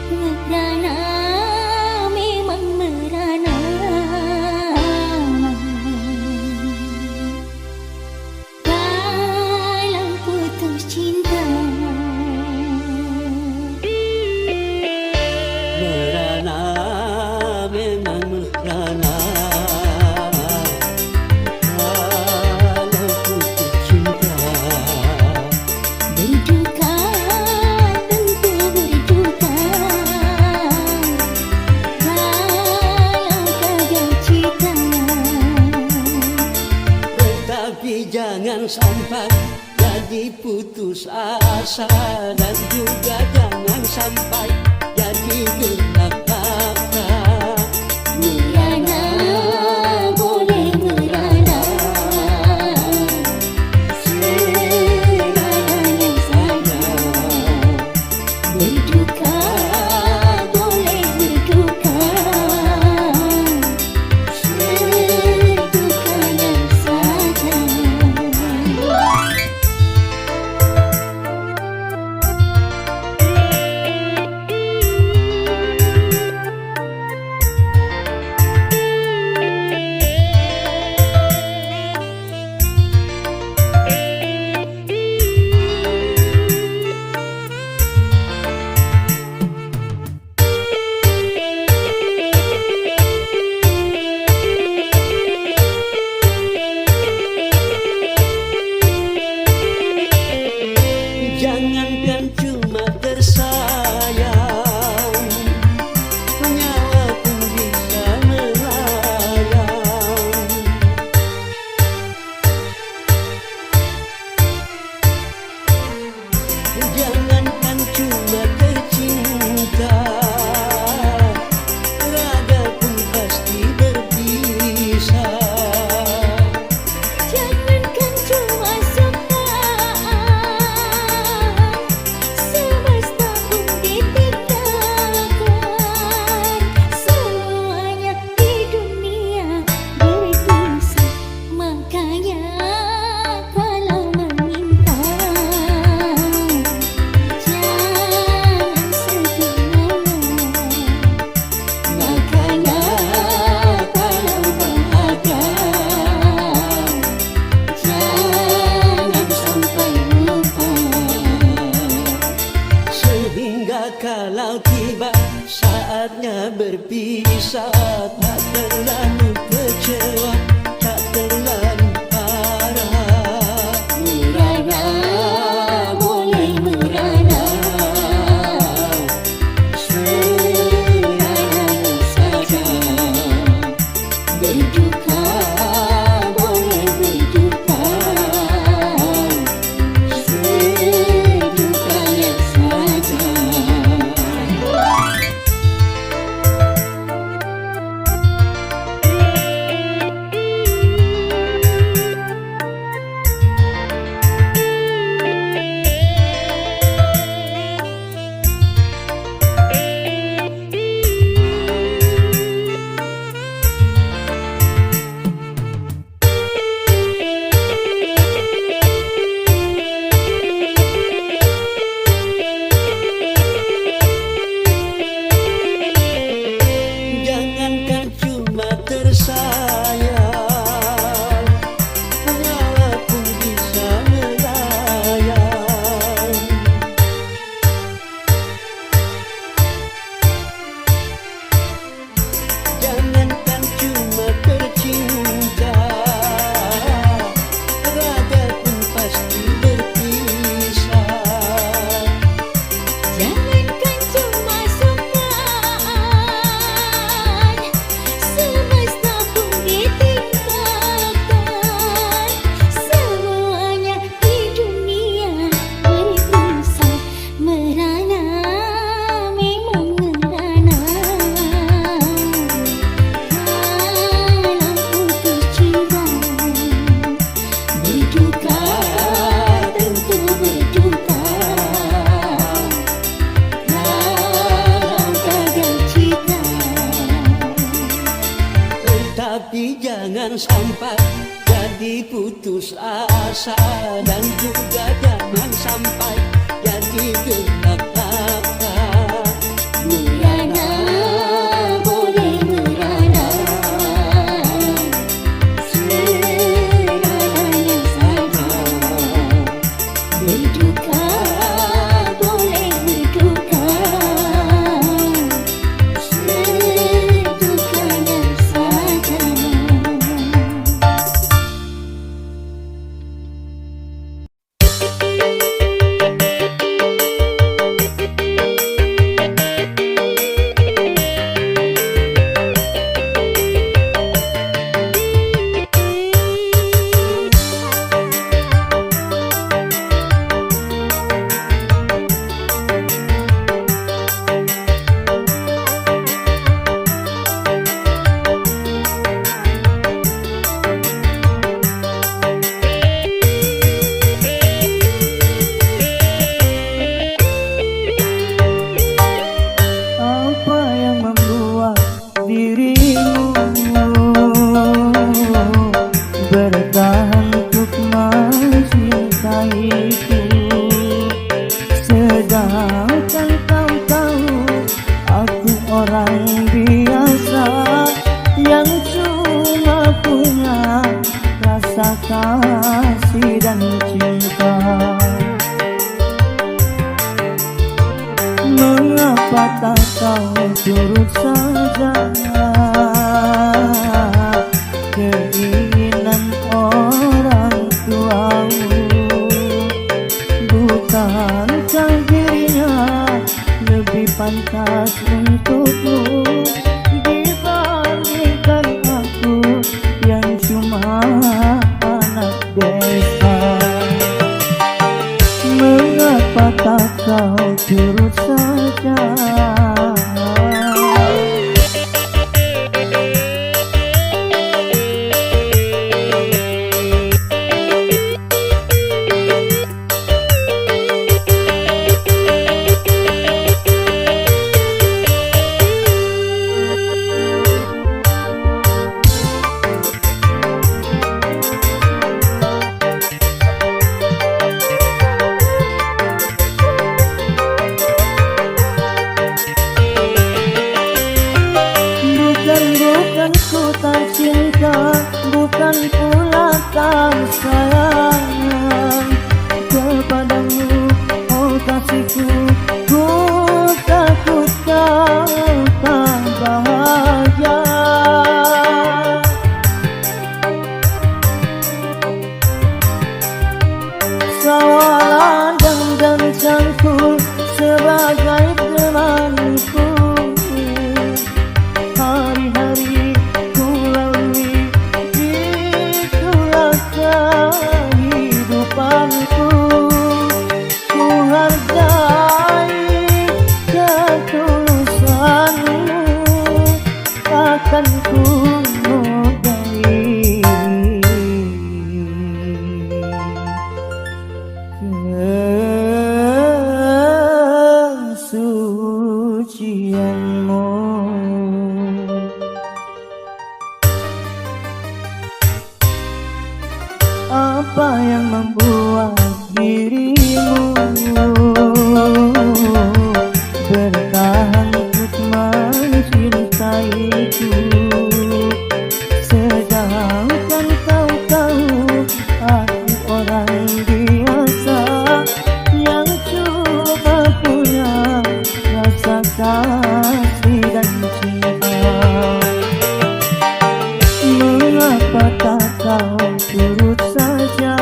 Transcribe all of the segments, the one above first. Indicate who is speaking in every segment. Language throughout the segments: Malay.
Speaker 1: Merana, memang merana. Kalau putus cinta
Speaker 2: merana, memang merana. Kalau putus cinta
Speaker 1: berduka, tentu berduka. Kalau gagal cita,
Speaker 2: tetapi jangan sampai jadi putus asa, dan juga jangan sampai jadi gelak mata.
Speaker 1: merana boleh merana, seadanya saja. Berduka boleh berduka, sedukanya saja.
Speaker 2: Jangankan cuma tersayang, nyawa pun bisa melayang. Jangankan cuma tercinta, raga pun pasti berpisah.
Speaker 1: Jangankan cuma suka, semesta pun ditinggalkan. Semuanya di dunia berpisah. Makanya kalau meminta, jangan sebenarnya. Makanya kalau bahagia, jangan sampai lupa.
Speaker 2: Sehingga kalau tiba saatnya berpisah, tak terlalu kecewa, tak terlalu parah.
Speaker 1: Merana boleh merana, seadanya saja. Berduka boleh berduka, sedukanya saja.
Speaker 2: Jangankan cuma tersayang, nyawa pun bisa melayang. Jangankan cuma tercinta, raga pun pasti berpisah.
Speaker 1: Jangankan cuma suka, semesta pun ditinggalkan. Semuanya di dunia berpisah. Merana, memang merana. Kalau putus cinta, berduka, tentu berduka. Kalau gagal cita,
Speaker 2: Tetapi jangan sampai jadi putus asa, dan juga jangan sampai jadi gelap mata.
Speaker 3: kan kau tahu aku orang biasa yang cuma punya rasa kasih dan cinta. Mengapa tak kau turut saja keinginan orang tuamu? Bukankah dirinya lebih pantas untukmu dibandingkan aku yang cuma anak desa? Mengapa tak kau turut saja? Bukan ku tak cinta, bukan pula tak sayang kepadamu, oh kasihku. Ku takut kau tak bahagia. Sawalan dan cangkul sebagai temanku. Hari-hari ku lalui, itulah kehidupanku. Ku hargai ketulusanmu, takkan ku nodai kesucianmu. Apa yang membuat dirimu bertahan untuk mencintaiku, sedangkan kau tahu aku orang biasa yang cuma punya rasa kasih dan cinta. Mengapa tak kau turut saja?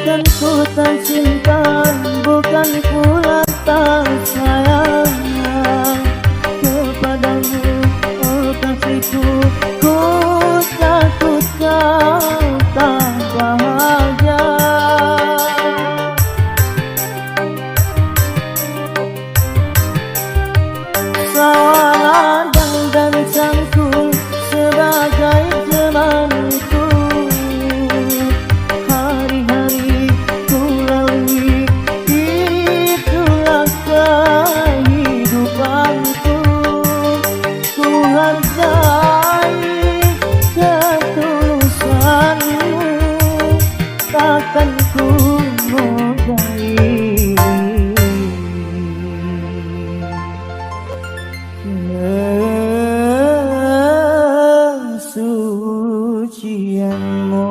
Speaker 3: Bukan ku tak cinta, bukan pula tak sayang kepadamu, oh kasihku. Ku takut kau tak bahagia. Sawalan dan cangkul sebagai temanku. Hari-hari ku lalui, itulah kehidupanku. Ku hargai ketulusanmu, takkan ku nodai kesucianmu.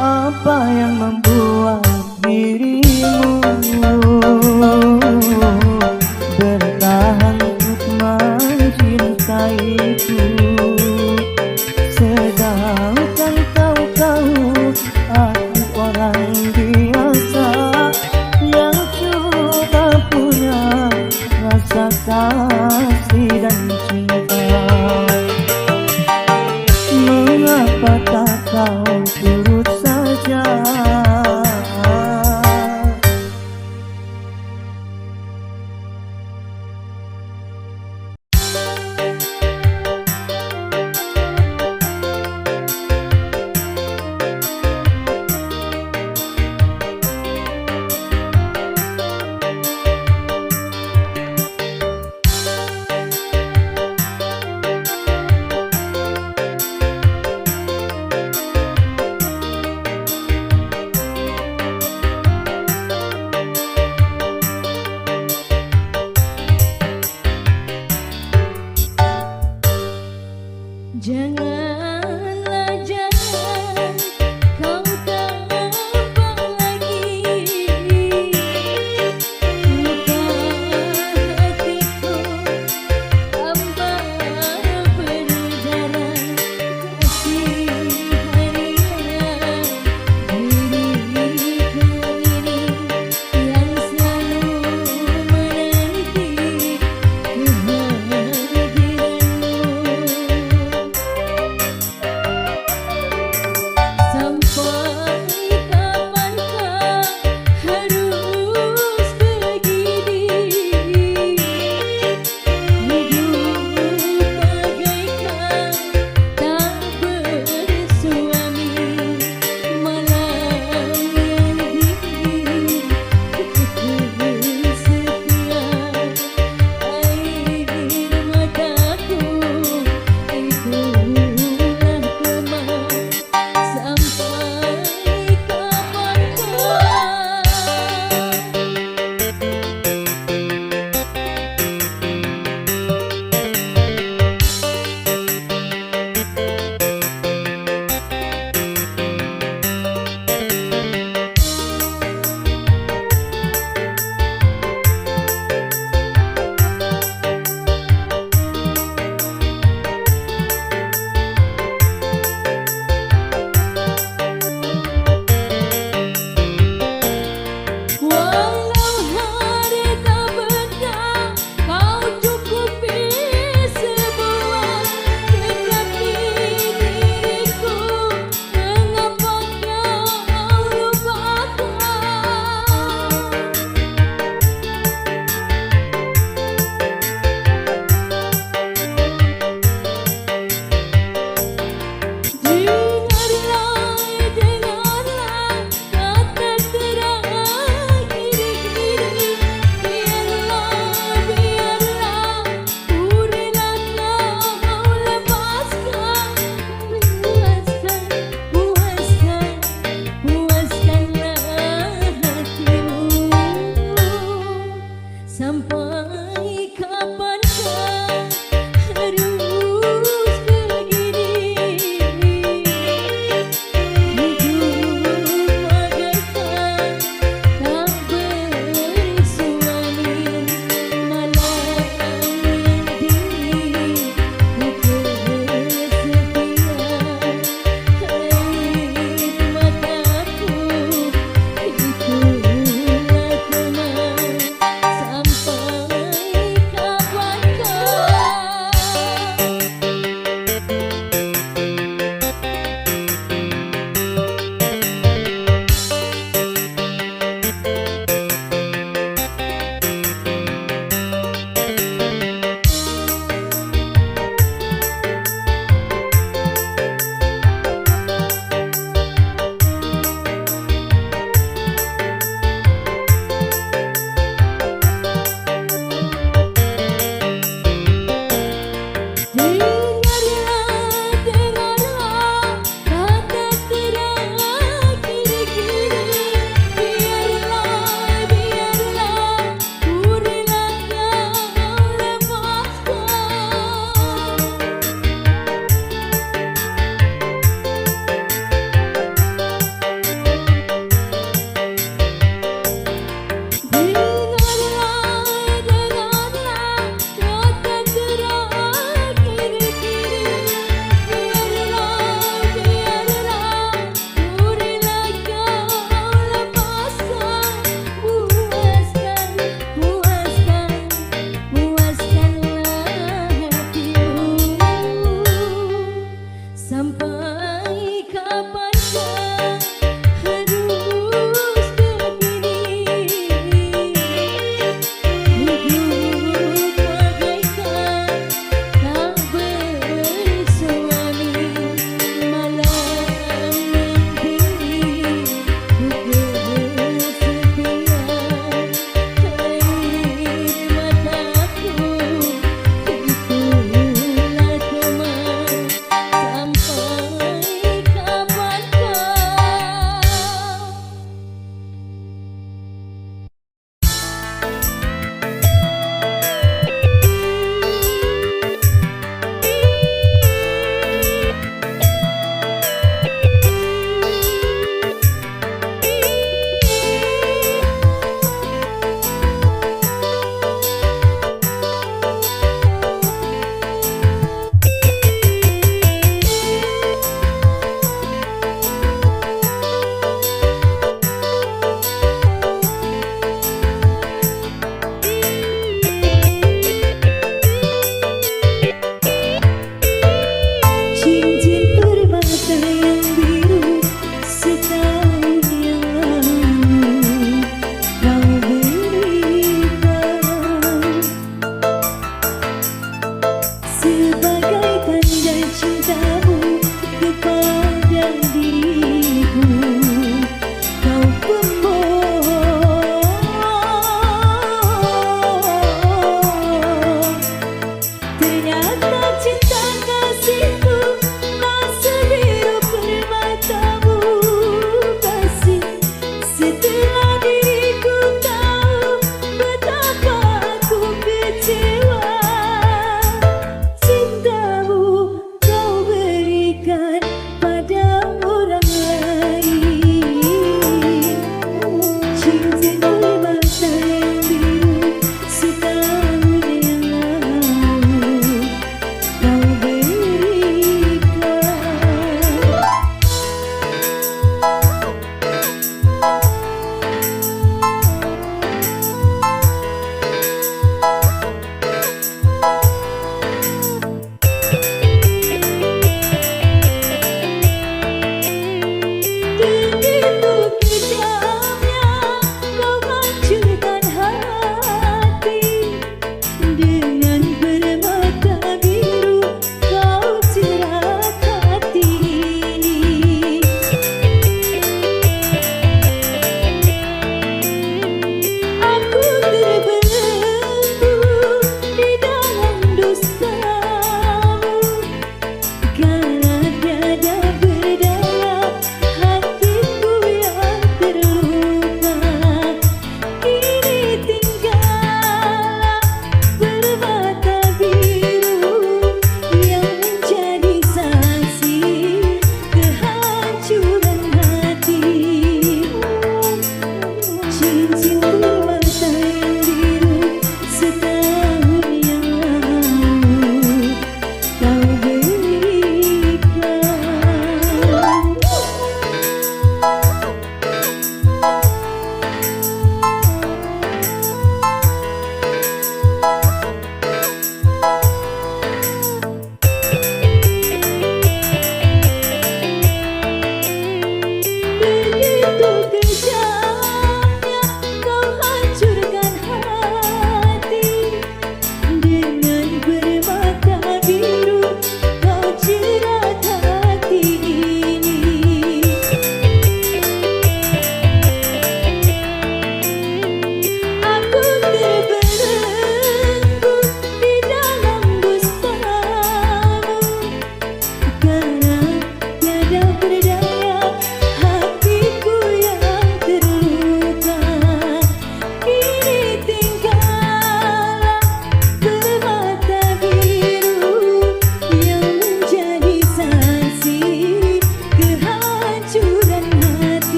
Speaker 3: Apa yang membuat dirimu bertahan untuk mencintaiku, sedangkan kau tahu aku orang biasa yang cuma punya rasa kasih dan cinta. kau turut saja.
Speaker 1: Janganlah jangan kau tambah lagi luka hatiku tambah berdarah kasihanilah diriku ini yang selalu menanti kehadiranmu. Sampai kapankah harus begini, hidup bagaikan tak bersuami, malam yang dingin kesepian, air mataku itulah teman. Sampai kapan pada diriku, kau pembohong. Ternyata cinta kasihku tak sebiru permatamu kasih. Setelah diriku tahu betapa aku kecewa, cintamu kau berikan pada orang lain. Cinta mata yang biru setahun yang lalu kau berikan.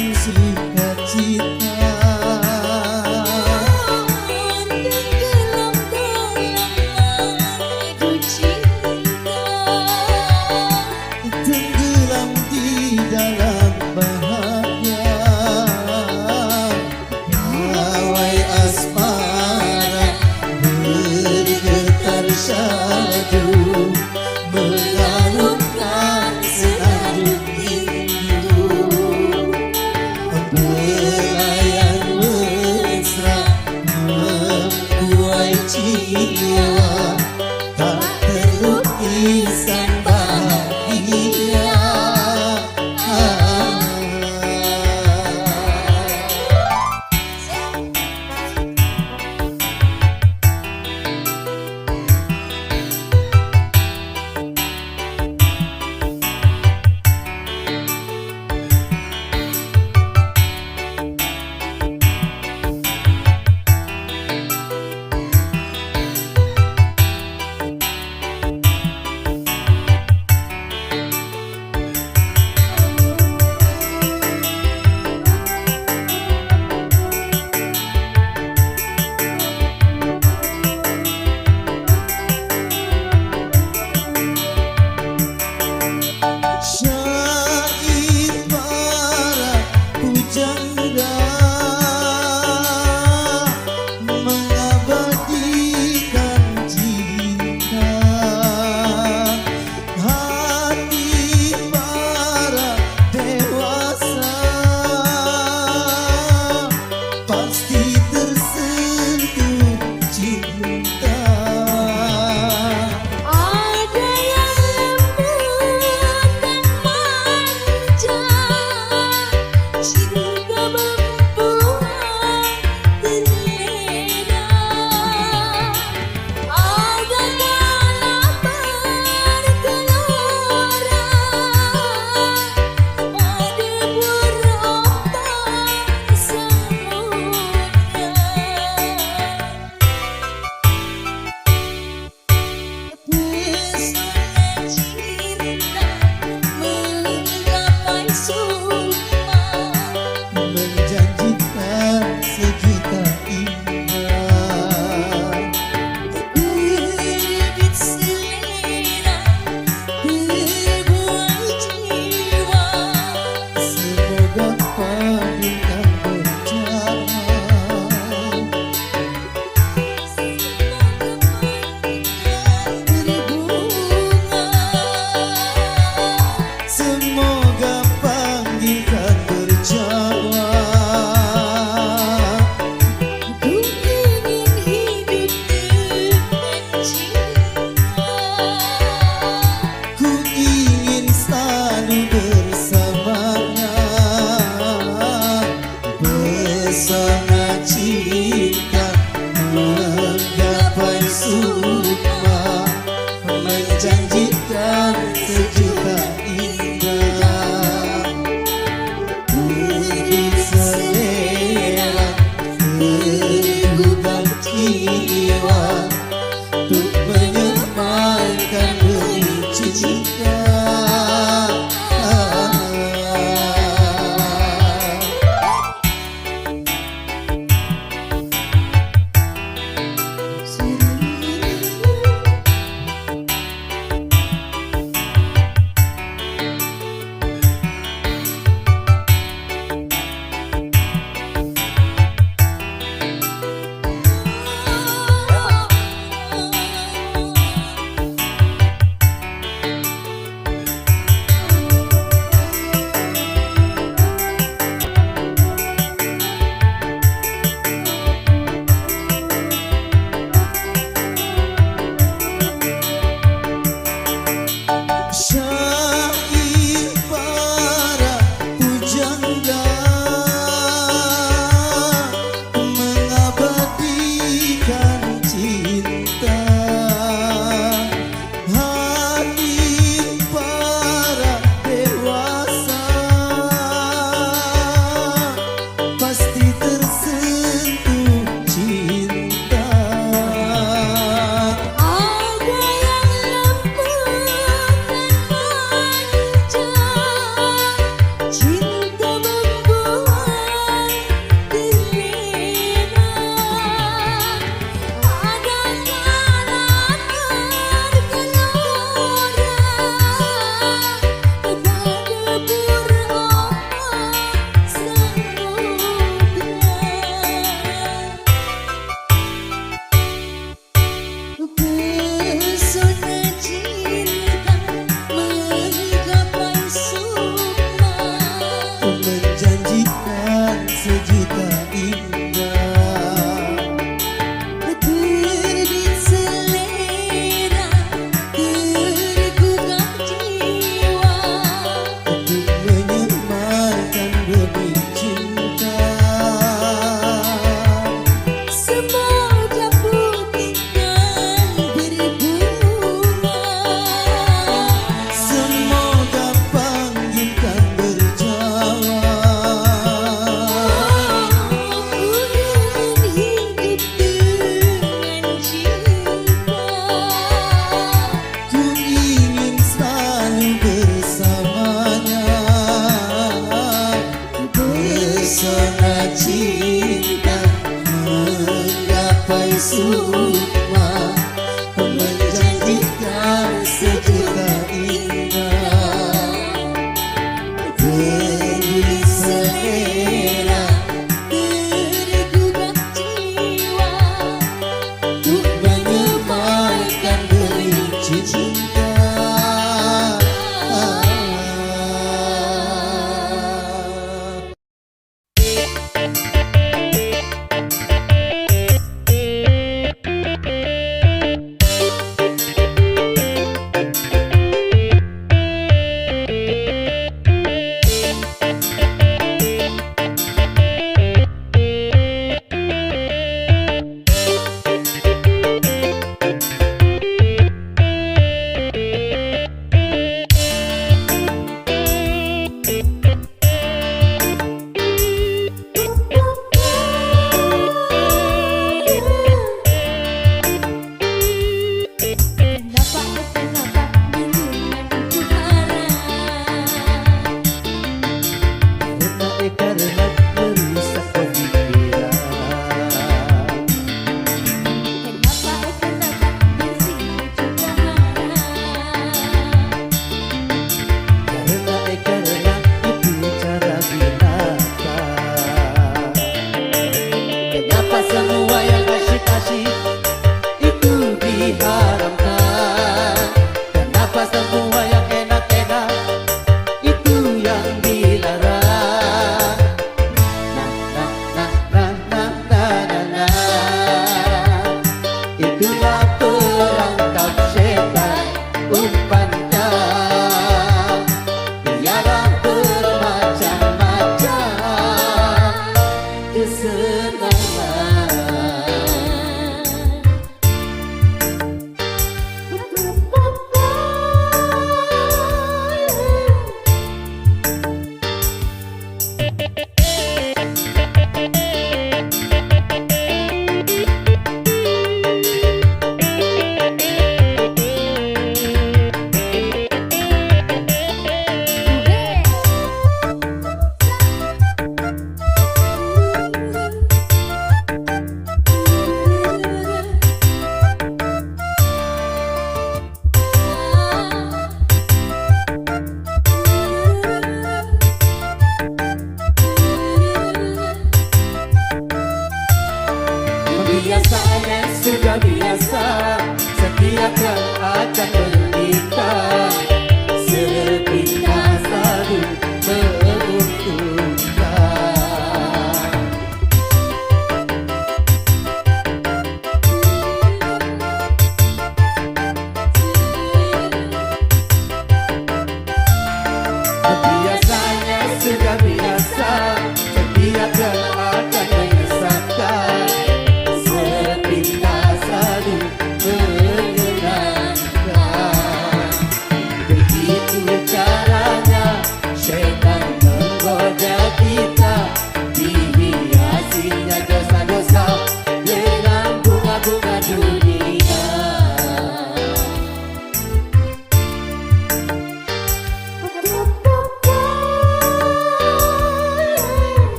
Speaker 3: dalam sukacita.
Speaker 1: Tenggelam dalam lagu cinta,
Speaker 3: Tenggelam di dalam bahagia. Pawai asmara bergetar syadu, mengalunkan senandung rindu. Belayan mesra membuai jiwa, tak terlukiskan bahagia. Syair para pujangga mengabadikan cinta. Hati para dewasa pasti tersentuh cinta.
Speaker 1: ada yang lembut dan manja, cinta membuat terlena. Ada kala bergelora, ada berombak samudra. Pesona cinta menggapai sukma,
Speaker 3: Menjanjikan sejuta indah.
Speaker 1: berbit selera, berbuai jiwa.
Speaker 3: Semoga panggilan berjalan, semoga panggilan berjalan.
Speaker 1: Ku ingin hidup dengan cinta,
Speaker 3: Ku ingin selalu bersamanya. Pesona cinta menggapai sukma, menjanjikan sejuta indah. Berbit selera, bergubah jiwa, untuk menyebarkan bericu cinta. pesona cinta menggapai sukma menjanjikan sejuta indah demi selera
Speaker 1: tergugah jiwa
Speaker 3: untuk menyebarkan gelincir cinta.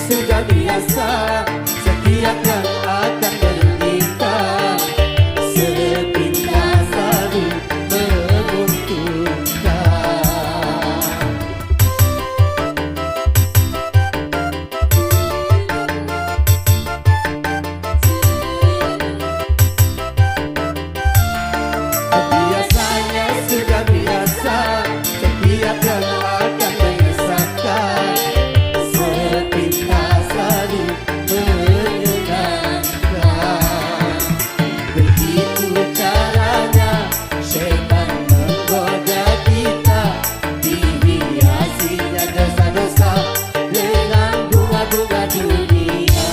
Speaker 3: sudah biasa, setiap yang akan bernikah sepindah selalu menguntungkan. Biasanya sudah biasa, setiap yang akan mengesahkan sepindah selalu menyenangkan. Begitu caranya syaitan menggoda kita, dihiasinya dosa-dosa dengan bunga-bunga dunia.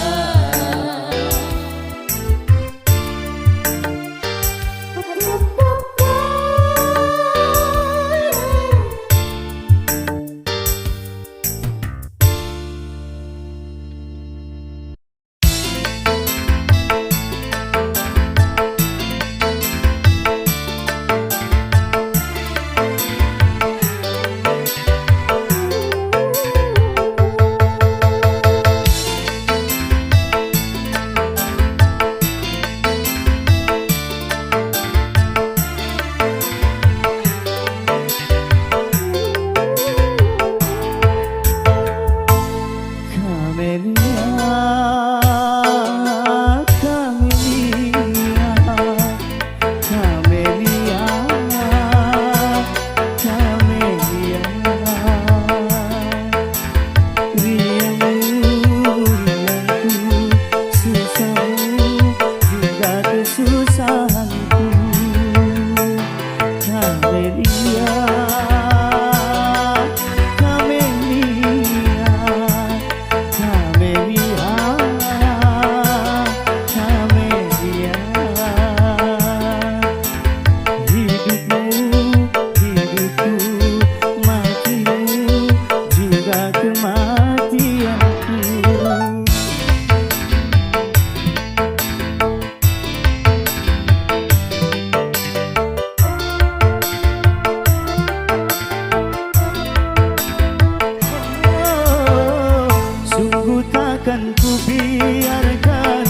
Speaker 3: Sungguh takkan ku biarkan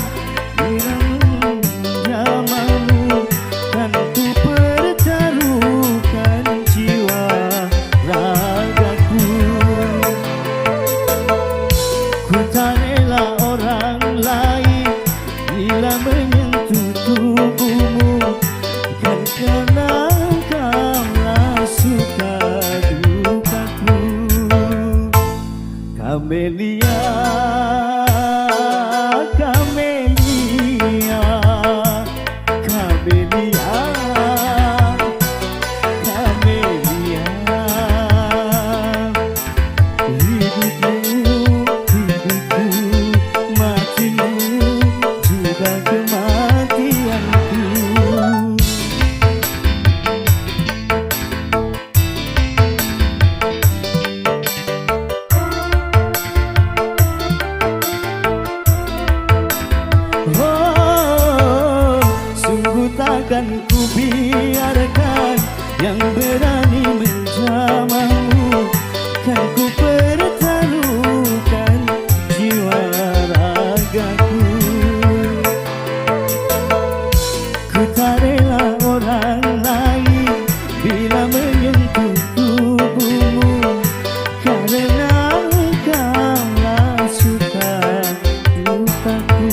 Speaker 3: diramu menjamamu, kan ku pertaruhkan jiwa ragaku. Ku tak rela orang lain bila menyentuh tubuhmu, kan karena engkaulah suka dukaku. Kamelia, Kamelia, Kamelia, Kamelia. Hidupmu, hidupku, matimu, juga kematianku. Oh, sungguh takkan ku biarkan yang berani menjamahmu, kan ku pertaruhkan jiwa ragaku. Ku tak rela orang lain bila menyentuh tubuhmu, karena engkaulah suka dukaku.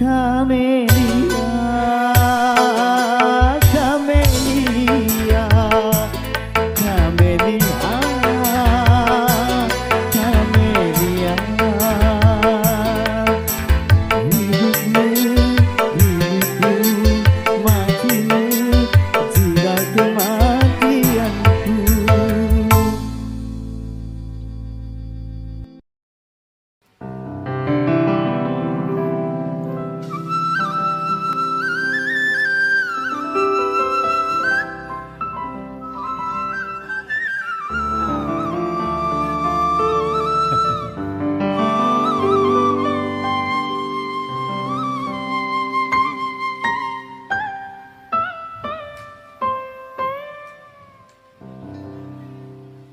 Speaker 3: Kamelia, Kamelia, Kamelia, Kamelia. Hidupmu, hidupku, matimu, juga kematianku.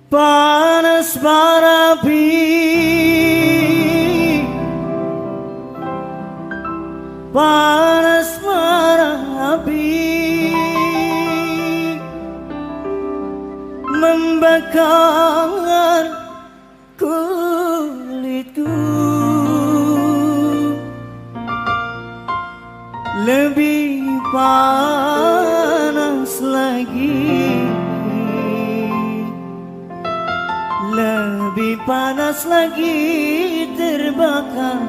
Speaker 3: Panas bara api panas marah api membakar kulitku, lebih panas lagi, lebih panas lagi terbakar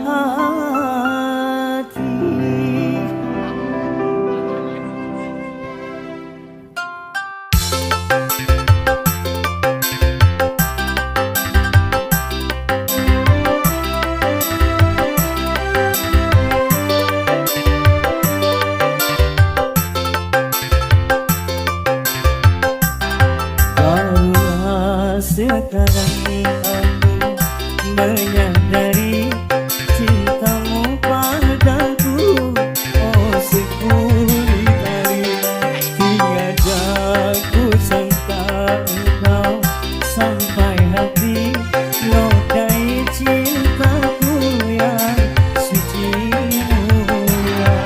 Speaker 3: hati. Barulah sekarang aku menyadari cintamu padaku, oh sepuluh kali tiada ku sangka engkau sampai hati nokai cintaku yang suci mulia.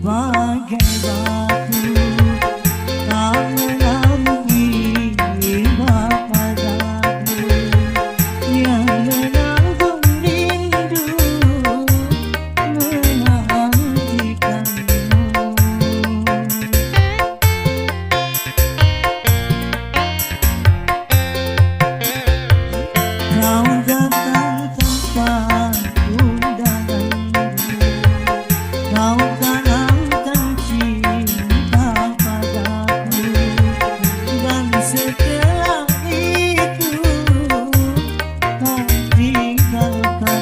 Speaker 3: bagai batu tak melalui padaku yang menanggung rindu menantikanmu. Kau datang tanpa undanganmu, kau tanamkan cinta padaku, dan setelah itu kau tinggalkanku.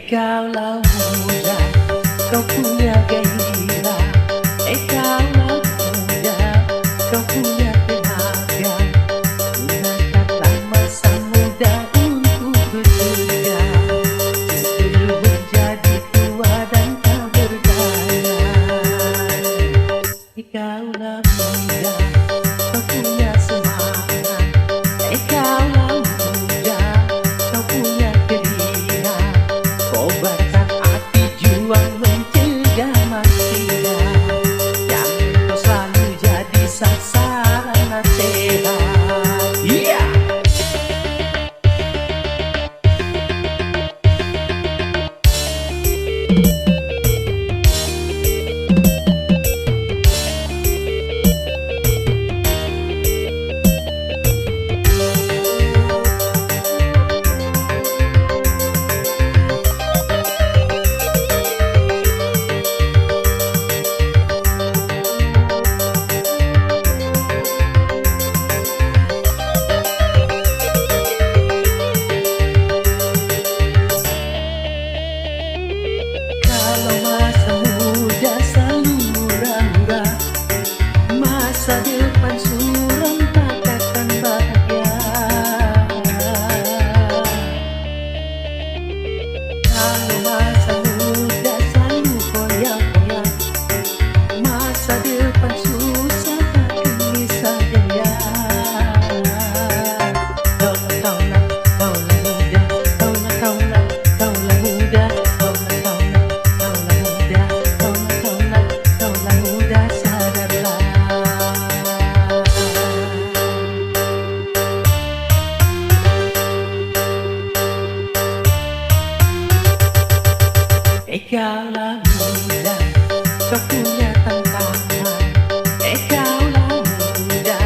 Speaker 3: Kaulah muda, kau punya gairah. Kaulah muda, kau punya tenaga. Gunakanlah masa muda untuk bekerja, sebelum menjadi tua dan tak berdaya. Kaulah muda, kau punya semangat. Kaulah muda, kau punya keringat. Kobarkan hati juang mencegah maksiat. Jangan kau selalu jadi sasaran nasihat. Yeah! Kalau masa muda selalu murah-murah, masa depan suram takkan bahagia. Kalau masa muda selalu koyak-koyak, masa depan susah takkan bisa jaya. Kaulah muda, kaulah muda, kaulah muda, sadarlah. Kaulah muda, kau punya tantangan. Kaulah muda,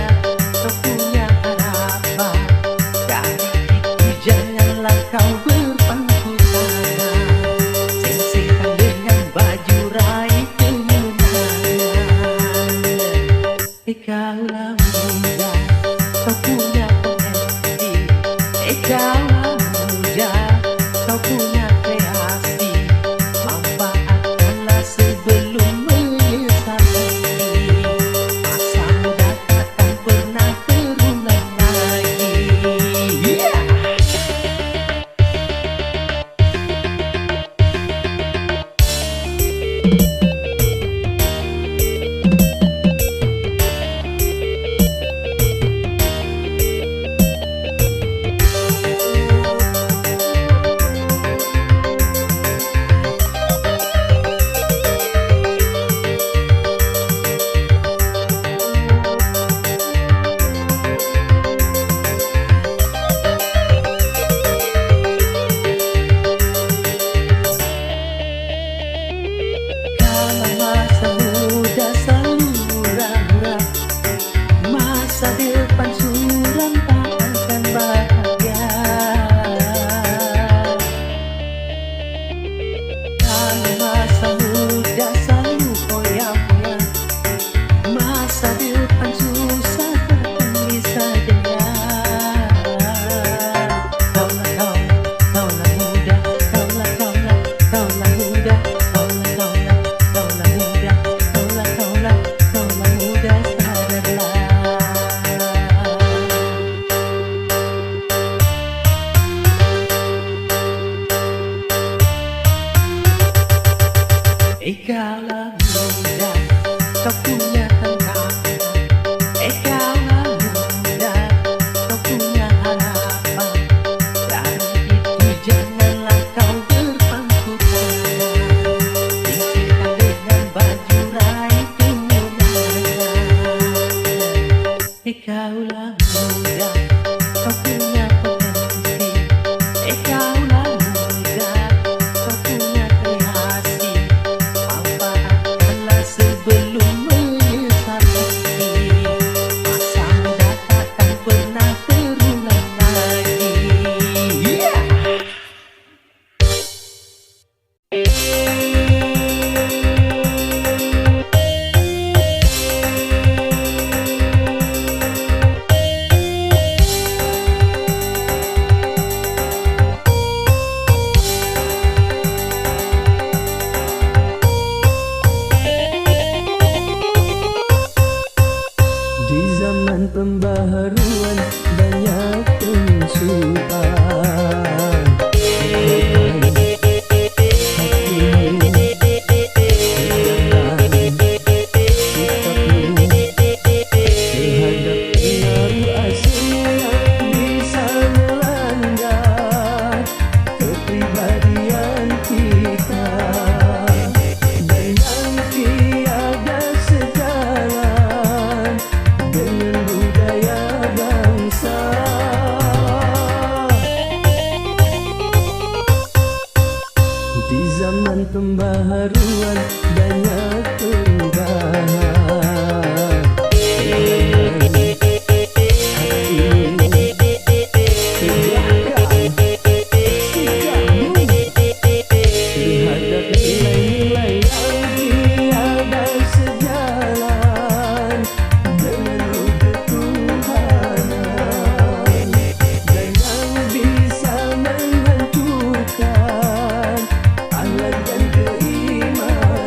Speaker 3: kau punya harapan. Dari itu janganlah kau berpangku tangan, sengsekan dengan baju raih kemenangan. Kaulah muda, kau punya potensi. Kaulah muda, kau punya kreasi. Manfaatkanlah sebelum menyesal nanti. Masa muda takkan pernah terulang lagi. Yeah! kau punya harapan. Kaulah muda, kau punya harapan. Dari itu janganlah kau berpangku tangan, singkirkan dengan baju raih kemenangan. Kaulah muda, kau punya potensi. Kaulah muda, kau punya kreasi. Manfaatkanlah sebelum menyesal nanti. Masa muda takkan pernah terulang lagi.
Speaker 2: Di zaman pembaharuan banyak penyusupan. Terhadap pengaruh asing yang bisa melanda kepribadian kita, dan yang tiada sejalan dengan budaya bangsa. Di zaman pembaharuan banyak perubahan. Terhadap nilai-nilai yang tiada sejalan dengan ketuhanan, dan yang bisa menghancurkan akhlak dan keimanan.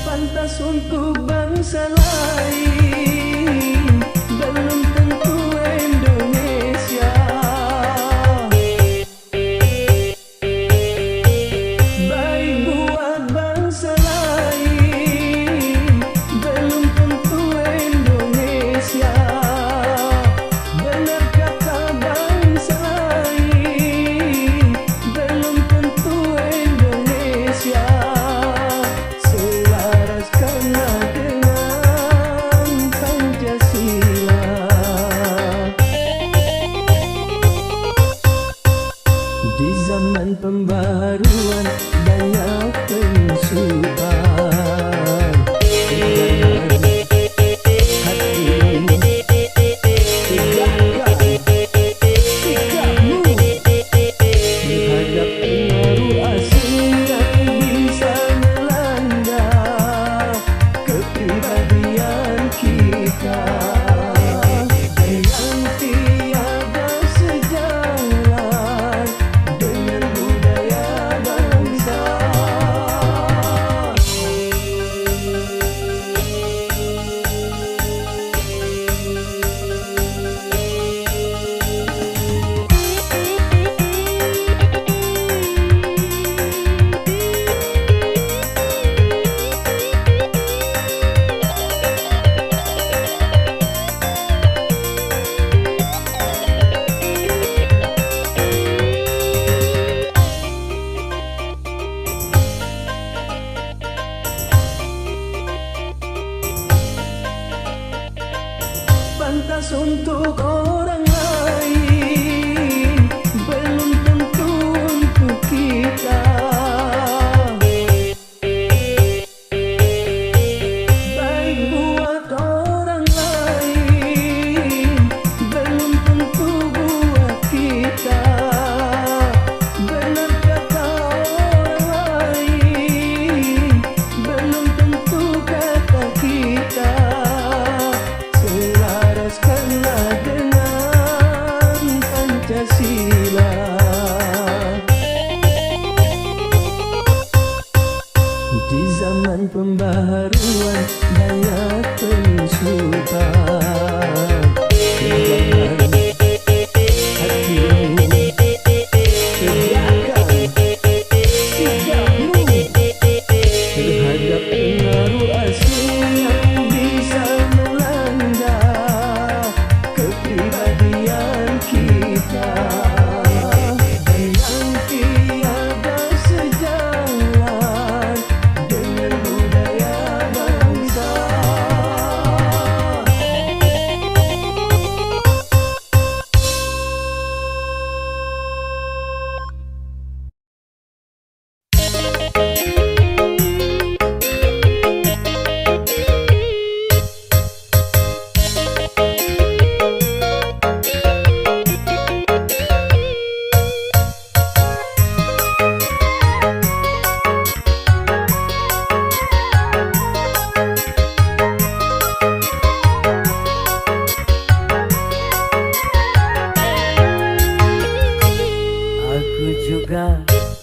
Speaker 2: Pantas untuk bangsa lain, belum tentu Indonesia. Baik buat bangsa lain, belum tentu Indonesia. Benar kata bangsa lain, belum tentu Indonesia. Selaraskanlah dengan Pancasila. Di zaman pembaharuan banyak penyusupan. Hatimu tegakkan sikapmu terhadap pengaruh asing yang bisa melanda kepribadian kita, dan yang tiada sejalan dengan budaya bangsa.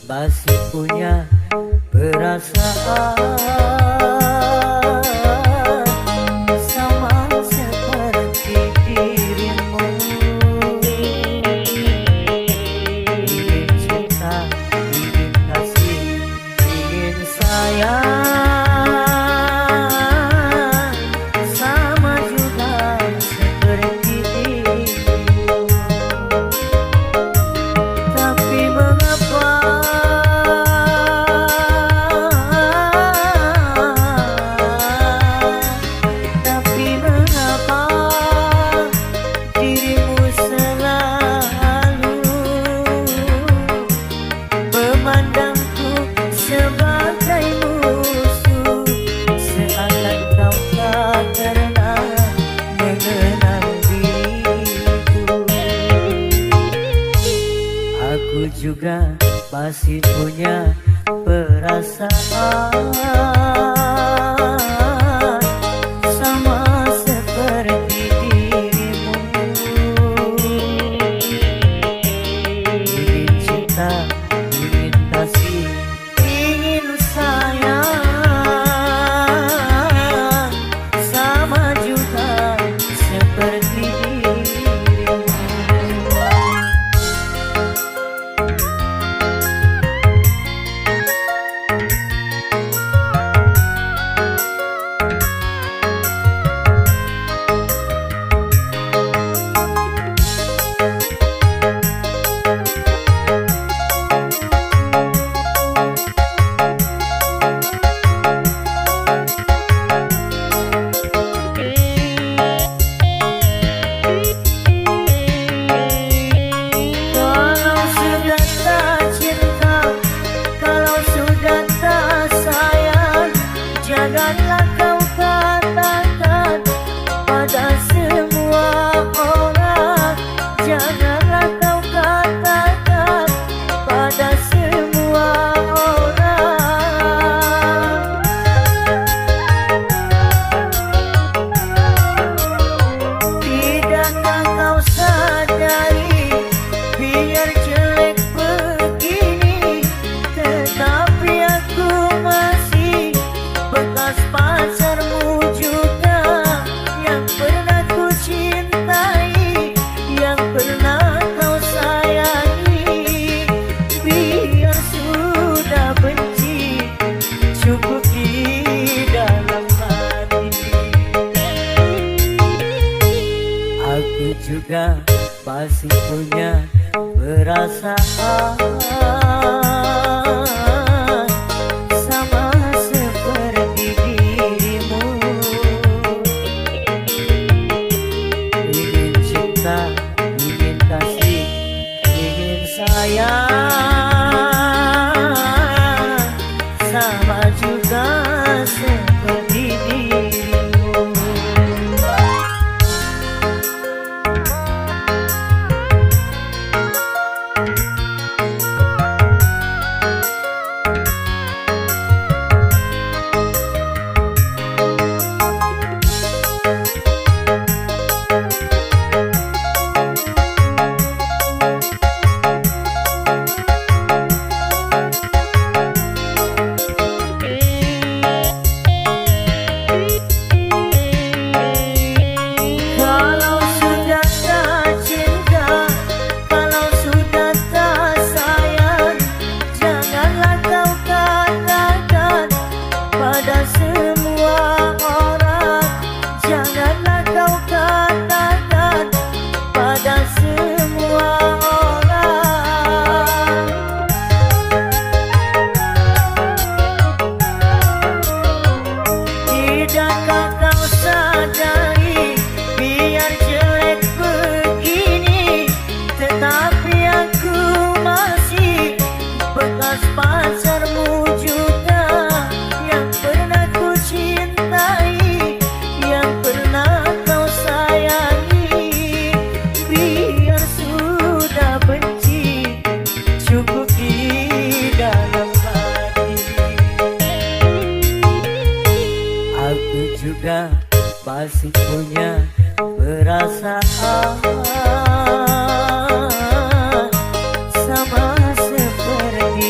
Speaker 2: masih punya perasaan sama seperti dirimu. Ingin cinta, ingin kasih, ingin sayang sama juga seperti dirimu. Tapi mengapa dirimu selalu memandangku sebagai musuh, seakan kau tak pernah mengenal diriku. Aku juga masih punya perasaan sama seperti dirimu. Ingin cinta, ingin kasih, ingin sayang sama juga seperti dirimu. Kalau sudah tak cinta, kalau sudah tak sayang, janganlah kau katakan pada semua orang. Janganlah kau katakan pada semua orang. Tidakkah kau sadari, biar jelek begini, tetapi aku masih bekas pacarmu juga, yang pernah ku cintai, yang pernah kau sayangi. Biar sudah benci, cukup di dalam hati. Aku juga masih punya perasaan sama seperti dirimu. Ingin cinta, ingin kasih, ingin sayang sama juga seperti dirimu. Kalau sudah tak cinta, kalau sudah tak sayang, janganlah kau katakan pada semua orang. Janganlah kau katakan pada semua orang. Tidakkah kau sadari, biar jelek begini, tetapi aku masih bekas pacarmu juga, yang pernah ku cintai, yang pernah kau sayangi. Biar sudah benci, cukup di dalam hati. Aku juga masih punya perasaan sama seperti